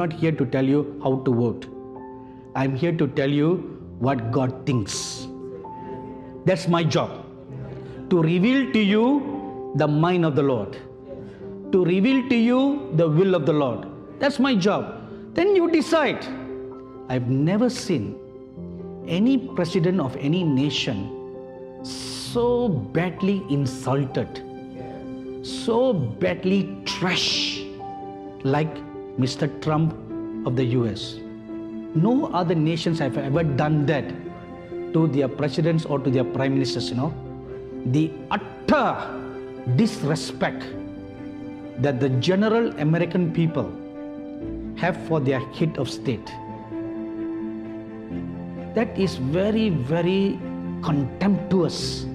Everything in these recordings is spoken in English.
Not here to tell you how to vote. I'm here to tell you what God thinks. That's my job. To reveal to you the mind of the Lord. To reveal to you the will of the Lord. That's my job. Then you decide. I've never seen any president of any nation so badly insulted, so badly trashed like Mr. Trump of the US. No other nations have ever done that to their presidents or to their prime ministers, The utter disrespect that the general American people have for their head of state. That is very, very contemptuous.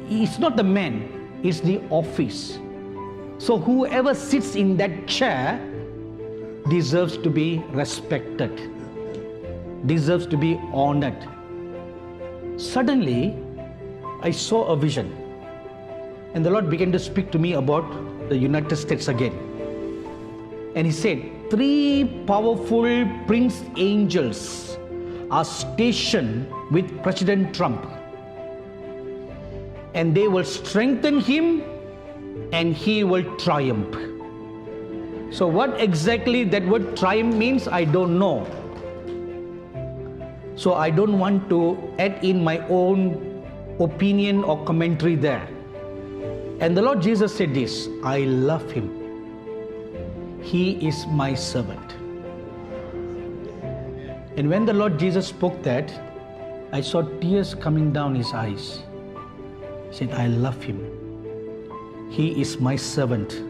It's not the man, it's the office. So whoever sits in that chair deserves to be respected, deserves to be honored. Suddenly, I saw a vision, and the Lord began to speak to me about the United States again. And He said, 3 powerful prince angels are stationed with President Trump, and they will strengthen him and he will triumph. So what exactly that word triumph means, I don't know. So I don't want to add in my own opinion or commentary there. And the Lord Jesus said this, I love him. He is my servant. And when the Lord Jesus spoke that, I saw tears coming down his eyes. He said, I love him. He is my servant.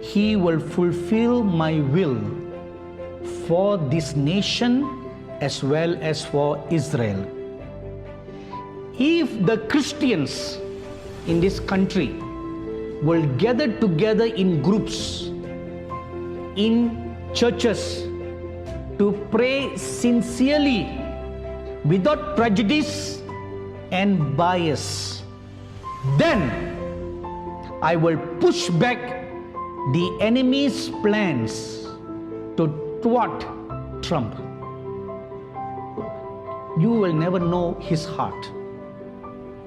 He will fulfill my will for this nation as well as for Israel. If the Christians in this country will gather together in groups, in churches, to pray sincerely, without prejudice and bias, then I will push back the enemy's plans to thwart Trump. You will never know his heart,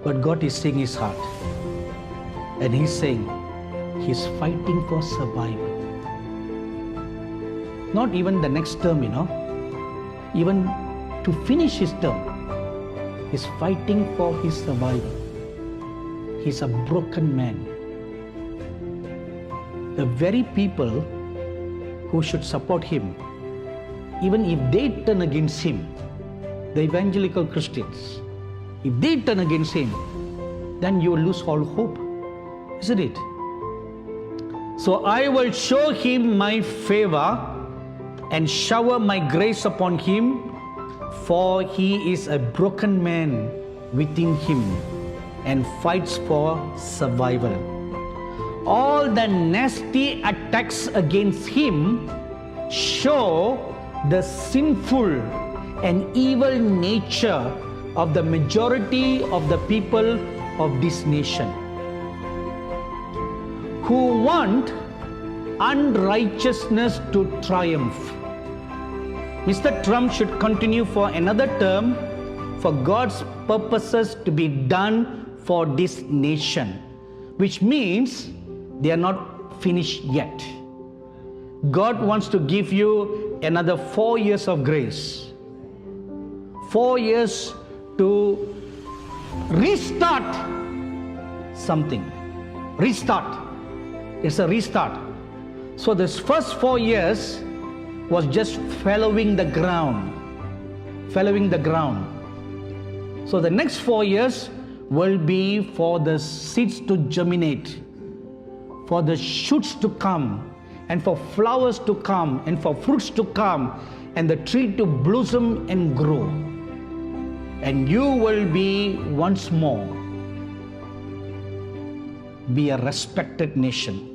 but God is seeing his heart, and He's saying He's fighting for survival. Not even the next term, even to finish his term, he's fighting for his survival. He's a broken man. The very people who should support him, even if they turn against him, the evangelical Christians, if they turn against him, then you will lose all hope, isn't it? So I will show him my favor and shower my grace upon him, for he is a broken man within him and fights for survival. All the nasty attacks against him show the sinful and evil nature of the majority of the people of this nation, who want unrighteousness to triumph. Mr. Trump should continue for another term for God's purposes to be done for this nation, which means they are not finished yet. God wants to give you another 4 years of grace. 4 years to restart something. Restart. It's a restart. So this first 4 years was just following the ground. Following the ground. So the next 4 years will be for the seeds to germinate, for the shoots to come, and for flowers to come, and for fruits to come, and the tree to blossom and grow. And you will be once more be a respected nation.